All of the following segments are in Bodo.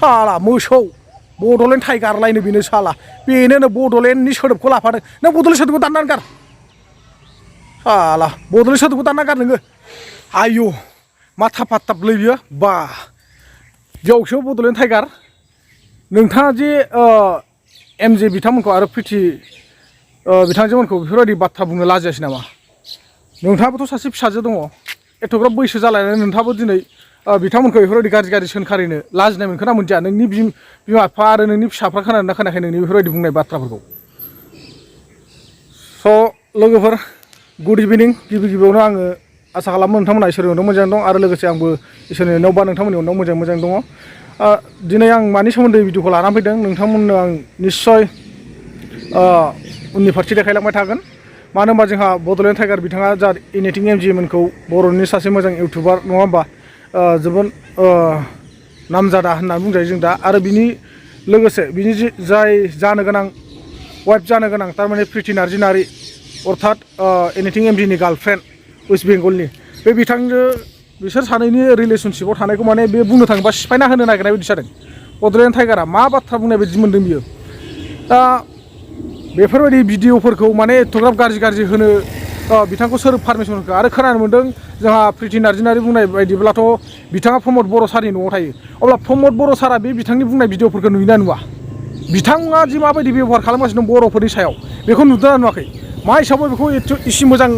साला मोसौ बड'लेण्ड टाइगार लायनो बेनो साला बेनो बड'लेण्डनि सोदोबखौ लाफादों नों बड'लेण्ड सोदोबखौ दाननानै गार साला बड'लेण्ड सोदोबखौ दाननानै गार नोङो आयु मा थाब थाबलै बियो बा बेयावसो बड'लेण्ड टाइगार नोंथाङा जे एमजे बिथांमोनखौ आरो प्रिथि बिथांजोमोनखौ बेफोरबायदि बाथ्रा बुंनो लाजियासै नामा नोंथाङाबोथ' सासे फिसाजो दङ एथ'ग्राब बैसो जालायनानै नोंथाङाबो दिनै बिथांमोनखौ बेफोरबायदि गाज्रि गाज्रि सोंखारिनो लाजिनाय मोनखोना मोनदिया नोंनि बिमा बिफा आरो नोंनि फिसाफ्रा खोनादोंना खोनायाखै नोंनि बेफोरबायदि बुंनाय बाथ्राफोरखौ स' लोगोफोर गुड इभिनिं गिबि गिबियावनो आङो आसा खालामो नोंथांमोना इसोरनि अननायाव मोजां दं आरो लोगोसे आंबो इसोरनि अननायाव बा नोंथांमोननि अननायाव मोजां दङ दिनै आं मानि सोमोन्दै भिडिअखौ लानानै फैदों नोंथांमोननो आं निस्सय उननि फारसे देखायलांबाय थागोन मानो होनबा जोंहा बड'लेण्ड टाइगार बिथाङा जा एनिथिं एमजि मोनखौ बर'नि सासे मोजां इउटुबार नङा होमबा जोबोद नामजादा होननानै बुंजायो जों दा आरो बिनि लोगोसे बिनि जाय जानो गोनां वाइफ जानो गोनां थारमाने प्रिथि नार्जारि अर्थात एनिथिं एमजिनि गार्लफ्रेन्ड वेस्ट बेंगलनि बे बिथांजों बिसोर सानैनि रिलेसनशिपाव थानायखौ माने बे बुंनो थाङोबा सिफायना होनो नागिरनाय बायदि जादों बड'लेण्ड टाइगारा मा बाथ्रा बुंनाय बायदि मोन्दों बियो दा बेफोरबायदि भिडिअफोरखौ माने एथ'ग्राब गाज्रि होनो बिथांखौ सोर पारमिसन होखो आरो खोनानो मोन्दों जोंहा प्रिथि नार्जारि बुंनाय बायदिब्लाथ' बिथाङा प्रमद बर' सारनि न'आव थायो अब्ला प्रमद बर' सारा बे बिथांनि बुंनाय भिडिअफोरखौ नुयोना नुवा बिथाङा जि माबायदि बेब'हार खालामगासिनो दं बर'फोरनि सायाव बेखौ नुदोंना नुवाखै मा हिसाबै बेखौ इसे मोजां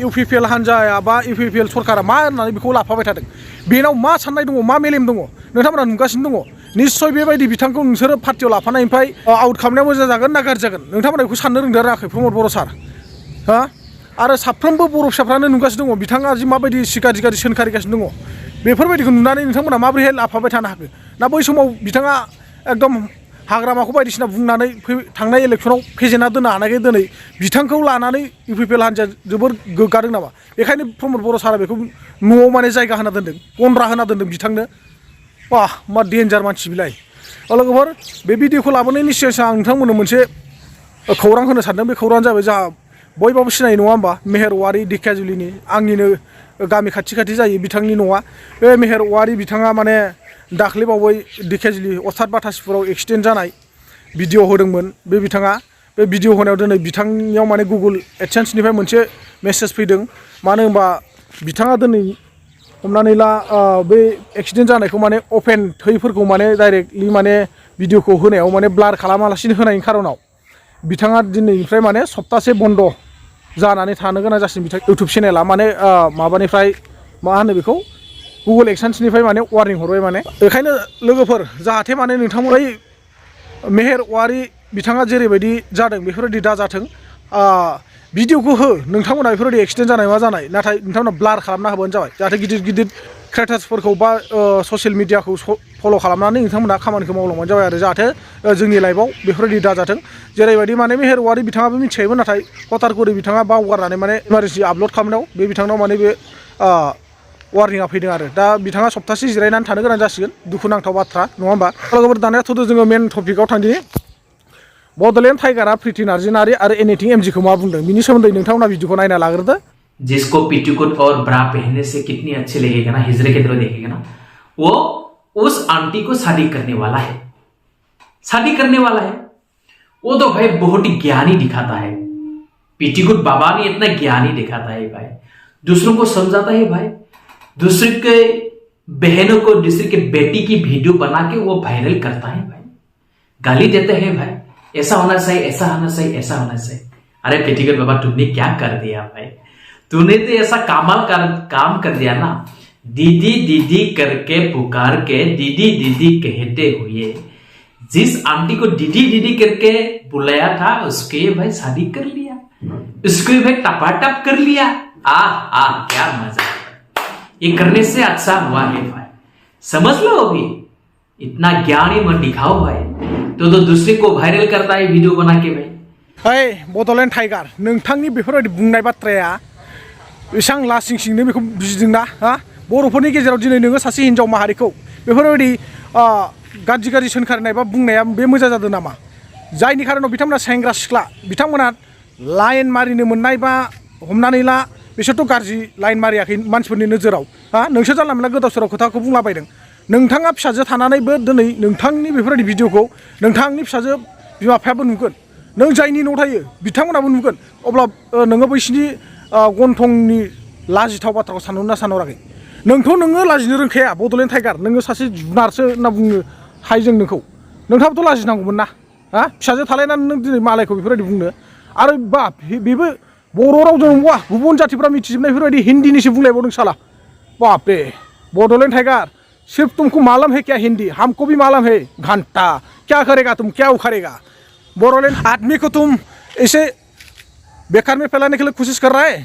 इउपिपिएल हान्जाया बा इउपिपिएल सरकारा मा होननानै बेखौ लाफाबाय थादों बेनाव मा साननाय दङ मा मेलेम दङ नोंथांमोना नुगासिनो दङ निस्सय बेबायदि बिथांखौ नोंसोरो पार्टियाव लाफानायनिफ्राय आउट खालामनाया मोजां जागोन ना गाज्रि जागोन नोंथांमोना बेखौ साननो रोंदों रोङाखै प्रमद बर' सार हा आरो साफ्रोमबो बर' फिसाफ्रानो नुगासिनो दङ बिथाङा जि माबायदि गाज्रि सोंखारिगासिनो दङ बेफोरबायदिखौ नुनानै नोंथांमोना माबोरैहाय लाफाबाय थानो हाखो ना बै समाव बिथाङा एकदम हाग्रामाखौ बायदिसिना बुंनानै थांनाय इलेक्सनाव फेजेनना दोननो हानायखाय दिनै बिथांखौ लानानै इउपिपिएल हान्जाया जोबोर गोग्गादों नामा बेखायनो प्रमद बर' सारा बेखौ न'आव माने जायगा होना दोनदों गन्द्रा होना दोनदों बिथांनो वाह मा डेन्जार मानसि बिलाय लोगोफोर बे भिडिअखौ लाबोनायनि सिगां आं नोंथांमोननो मोनसे खौरां होनो सानदों बे खौराङानो जाबाय जोंहा बयबाबो सिनायो नङा होमबा मेहेर औवारि ढेकियाजुलिनि आंनिनो गामि खाथि जायो बिथांनि न'आ बे मेहेर औवारि बिथाङा माने दाख्लैबावै ढेकियाजुलि अस्थाद बाथासिफोराव एक्सिडेन्ट जानाय भिडिअ होदोंमोन बे बिथाङा बे भिडिअ होनायाव दिनै बिथांनियाव माने गुगोल एडसेन्सनिफ्राय मोनसे मेसेज फैदों मानो होनबा बिथाङा दिनै हमनानै ला बे एक्सिडेन्ट जानायखौ माने अपेन थैफोरखौ माने डाइरेक्टलि माने भिडिअखौ होनायाव माने ब्लार खालामालासिनो होनायनि खारनाव बिथाङा दिनैनिफ्राय माने सप्तासे बन्द जानानै थानो गोनां जासिगोन बिथां इउटुब चेनेला माने माबानिफ्राय मा होनो बेखौ गुगोल एडसेन्सनिफ्राय माने वार्निं हरबाय माने बेखायनो लोगोफोर जाहाथे माने नोंथांमोन मेहेर औवारि बिथाङा जेरैबायदि जादों बेफोरबायदि दाजाथों भिडिअखौ हो नोंथांमोना बेफोरबायदि एक्सिडेन्ट जानाय मा जानाय नाथाय नोंथांमोना ब्लार खालामना होबानो जाबाय जाहाथे गिदिर क्रिएटार्सफोरखौ बा ससियेल मिडियाखौ फल' खालामनानै नोंथांमोना खामानिखौ मावलांबानो जाबाय आरो जाहाथे जोंनि लाइफआव बेफोरबायदि दाजाथों जेरैबायदि माने मेहेर औवारि बिथाङाबो मिथिखायोमोन नाथाय हथारकरि बिथाङा बावगारनानै माने इमारजेन्सि आपल'ड खालामनायाव बे बिथांनाव माने बे वार्निंआ फैदों आरो दा बिथाङा सप्तासे जिरायनानै थानो गोनां जासिगोन दुखुनांथाव बाथ्रा नङा होमबा लोगोफोर दानिया थ'दो जोङो मेन टपिकआव थांदिनि बड'लेण्ड टाइगारा प्रिथि नार्जारि आरो एनिथिं एमजिखौ मा बुंदों बिनि सोमोन्दै नोंथांमोना भिडिअखौ नायना लाग्रोदो जिसको पेटीकोट और ब्रा पहनने से कितनी अच्छी लगेगा ना हिजरे के तरह देखेगा ना वो उस आंटी को शादी करने वाला है वो तो भाई बहुत ही ज्ञानी दिखाता है पेटीकोट बाबा ने इतना ज्ञानी दिखाता है भाई दूसरों को समझाता है भाई दूसरे के बहनों को दूसरे के बेटी की वीडियो बना के वो वायरल करता है भाई गाली देते हैं भाई ऐसा होना चाहिए ऐसा होना चाहिए ऐसा होना चाहिए अरे पेटीकोट बाबा तुमने क्या कर दिया भाई तूने तो ऐसा काम कर दिया ना दीदी दीदी करके पुकार के दीदी दीदी कहते हुए जिस आंटी को दीदी दीदी करके बुलाया था उसके भाई शादी कर लिया उसको भाई टपाटप कर लिया क्या मजा ये करने से अच्छा हुआ है भाई समझ लो अभी इतना ज्ञानी मत दिखाओ भाई तो दूसरे को वायरल करता है वीडियो बना के भाई बड'लेण्ड टाइगार नोंथांनि बेफोरबायदि बुंनाय बाथ्राया बेसां लासिं सिंनो बेखौ बुजिदोंना हा बर'फोरनि गेजेराव दिनै नोङो सासे हिनजाव माहारिखौ बेफोरबायदि गाज्रि सोंखारिनाय बा बुंनाया बे मोजां जादों नामा जायनि खारनाव बिथांमोना सेंग्रा सिख्ला बिथांमोना लाइन मारिनो मोननाय बा हमनानै ला बिसोरथ' गाज्रि लाइन मारियाखै मानसिफोरनि नोजोराव हा नोंसोर जानला मोनला गोदाव सोराव खोथाखौ बुंलाबायदों नोंथाङा फिसाजो थानानैबो दिनै नोंथांनि बेफोरबायदि भिडिअखौ नोंथांनि फिसाजो बिमा बिफायाबो नुगोन नों जायनि न'आव थायो बिथांमोनाबो नुगोन अब्ला नोङो बैसिनि गन्थंनि लाजिथाव बाथ्राखौ सानहरना सानहराखै नोङो लाजिनो रोंखाया बड'लेण्ड टाइगार नोङो सासे जुनारसो होनना बुंनो हायो जों नोंथाङाबोथ' लाजिनांगौमोन ना हा फिसाजो थालायनानै नों दिनै मालायखौ बेफोरबायदि बुंनो आरो बा बेबो बर' रावजों नंगौआ गुबुन जाथिफ्रा मिथिजोबनायफोरबायदि हिन्दीनिसो बुंलायबावदों साला बाप रे बड'लेण्ड टाइगार सिर्फ तुमको मालूम है क्या हिंदी हमको भी मालूम है घंटा क्या करेगा तुम क्या उखाड़ेगा बडोलैंड आदमी को तुम ऐसे बेकार में फैलाने के लिए कोशिश कर रहा है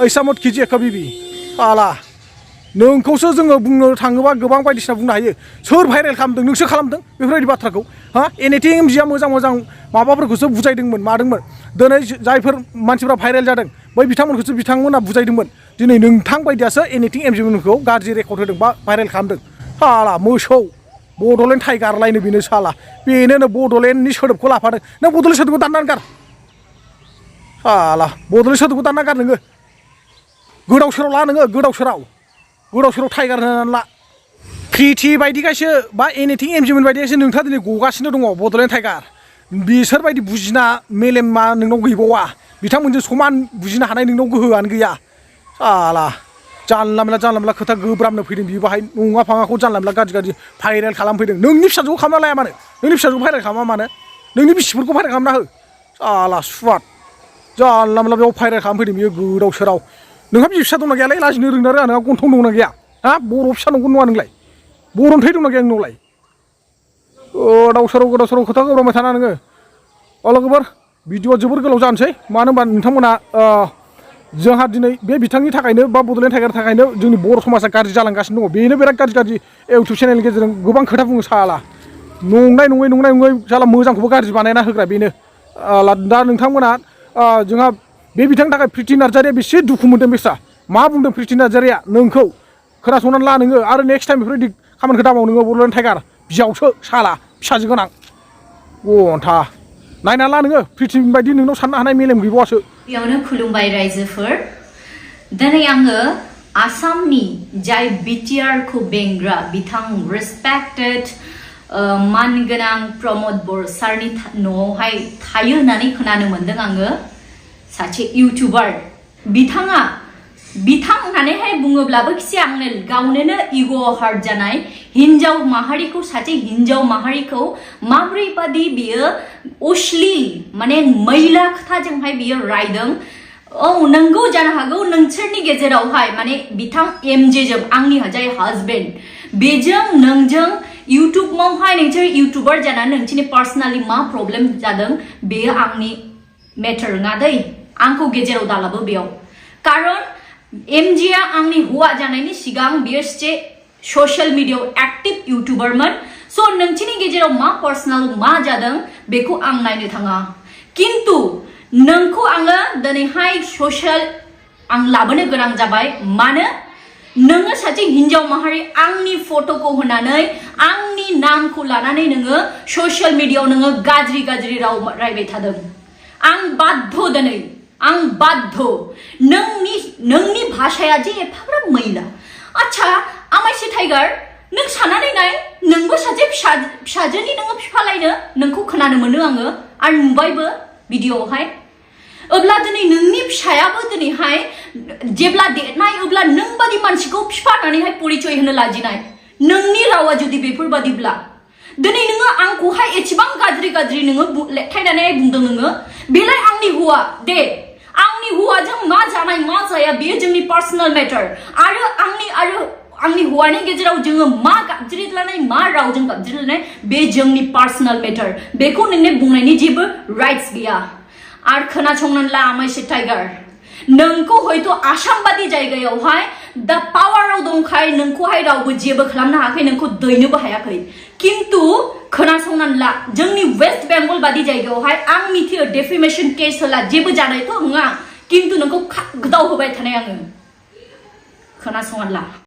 ऐसा मत कीजिए कभी भी साला नोंखौसो जोङो बुंनो थाङोबा गोबां बायदिसिना बुंनो हायो सोर भाइरेल खालामदों नोंसो खालामदों बेफोरबायदि बाथ्राखौ हा एनिथिं एमजिया मोजां मोजां माबाफोरखौसो बुजायदोंमोन मादोंमोन दिनै जायफोर मानसिफ्रा भाइरेल जादों बै बिथांमोनखौसो बिथांमोना बुजायदोंमोन दिनै नोंथां बायदियासो एनिथिं एमजिमोनखौ गाज्रि रेकर्ड होदों बा भाइरेल खालामदों साला मोसौ बड'लेण्ड टाइगार लायनो बेनो साला बेनो बड'लेण्डनि सोदोबखौ लाफादों नों बड'लेण्ड सोदोबखौ दाननानै गार साला बड'लेण्ड सोदोबखौ दानना गार नोङो गोदाव सोराव ला नोङो गोदाव सोराव टाइगार होनानै ला प्रिथि बायदिखायसो बा एनिथिं एमजिमोन बायदिखायसो नोंथाङा दिनै गगासिनो दङ बड'लेण्ड टाइगार बिसोरबायदि बुजिना मेलेमा नोंनाव गैबावा बिथांमोनजों समान बुजिनो हानाय नोंनाव गोहोआनो गैया साला जानला मोनला खोथा गोब्राबनो फैदों बियो बाहाय नङा फाङाखौ जानला मोनला गाज्रि भाइरेल खालामफैदों नोंनि फिसाजोखौ खालामना लाया मानो नोंनि फिसाजोखौ भाइरेल खालामा मानो नोंनि बिसिफोरखौ भाइरेल खालामना हो साला सुवाद जानला मोनला बेयाव भाइरेल खालामफैदों बियो गोदाव सोराव नोंहा बिसि फिसा दंना गैयालै लाजिनो रोंना रोङा नोंहा गन्थं दंना गैया हा बर' फिसा नंगौ नङा नोंलाय बर' थै दंना गैया नोंनावलाय गोदाव सोराव खोथा गोब्राबबाय थाना नोङो अलगबर भिडिअआ जोबोर गोलाव जानोसै मानो होनबा नोंथांमोना जोंहा दिनै बे बिथांनि थाखायनो बा बड'लेण्ड टाइगारनि थाखायनो जोंनि बर' समाजा गाज्रि जालांगासिनो दङ बेनो बिराद गाज्रि इउटुब चेनेलनि गेजेरजों गोबां खोथा बुङो साला नंनाय नङै साला मोजांखौबो गाज्रि बानायना होग्रा बेनो दा नोंथांमोना जोंहा बे बिथांनि थाखाय प्रिति नार्जारिया बेसे दुखु मोनदों बेस्रा मा बुंदों प्रिति नार्जारिया नोंखौ खोनासंनानै ला नोङो आरो नेक्स्ट टाइम बेफोरबायदि खामानिखौ दामाव नोङो बड'लेण्ड टाइगार बियावसो साला फिसाजो गोनां गन्था नायना ला नोङो प्रिति बायदि नोंनाव साननो हानाय मेलेम गैबावासो बेयावनो खुलुमबाय रायजोफोर दिनै आङो आसामनि जाय बिटिआर खौ बेंग्रा बिथां रेसपेक्टेड मानगोनां प्रमोद बर सारनि न'आवहाय थायो होननानै खोनानो मोनदों आङो सासे इउटुबार बिथाङा बिथां होननानैहाय बुङोब्लाबो खिसे आंनो गावनो इग' हार्ट जानाय हिन्जाव माहारिखौ सासे हिन्जाव माहारिखौ माब्रैबादि बियो अश्लील माने मैला खोथाजोंहाय बियो रायदों नंगौ जानो हागौ नोंसोरनि गेजेरावहाय माने बिथां एमजेजों आंनि जाय हाजबेन्ड बेजों नोंजों इउटुबावहाय नोंसोर इउटुबार जानानै नोंसोरनि पार्सनेलि मा प्रब्लेम जादों बेयो आंनि मेटार नङा दै आंखौ गेजेराव दालाबो बेयाव कारन एमजिया आंनि हौवा जानायनि सिगां बियो सासे ससियेल मिडियायाव एक्टिभ इउटुबारमोन स' नोंसोरनि गेजेराव मा पार्सनेल मा जादों बेखौ आं नायनो थाङा किन्तु नोंखौ आङो दिनैहाय ससियेल आं लाबोनो गोनां जाबाय मानो नोङो सासे हिन्जाव माहारि आंनि फट'खौ होनानै आंनि नामखौ लानानै नोङो ससियेल मिडियायाव नोङो गाज्रि राव रायबाय थादों आं बाध्य दिनै आं बाध्य नोंनि भाषाया जे एफाग्राब मैला आच्छा आमाइसो टाइगार नों साननानै नाय नोंबो सासे फिसाजोनि नोङो बिफालायनो नोंखौ खोनानो मोनो आङो आरो नुबायबो भिडिअआवहाय अब्ला दिनै नोंनि फिसायाबो दिनैहाय जेब्ला देरनाय अब्ला नों बादि मानसिखौ बिफा होननानैहाय परिचय होनो लाजिनाय नोंनि रावा जुदि बेफोरबादिब्ला दिनै नोङो आंखौहाय एसेबां गाज्रि नोङो लेखायनानै बुंदों नोङो बेलाय आंनि हौवा दे आंनि हौवाजों मा जानाय मा जाया बेयो जोंनि पार्सनेल मेटार आरो आंनि हौवानि गेजेराव जोङो मा गाबज्रिलायनाय मा रावजों गाबज्रिलायनाय बे जोंनि पार्सनेल मेटार बेखौ नोंनि बुंनायनि जेबो राइट्स गैया आरो खोनासंनानै ला आमाइसो टाइगार नोंखौ हयथ' आसाम बादि जायगायावहाय दा पावाराव दंखाय नोंखौहाय रावबो जेबो खालामनो हायाखै नोंखौ दैनोबो हायाखै किन्तु खोनासंनानै ला जोंनि वेस्ट बेंगल बादि जायगायावहाय आं मिथियो डेफेमेशन केस होला जेबो जानायथ' नङा किन्तु नोंखौ गोदाव होबाय थानाय आङो खोनासंनानै ला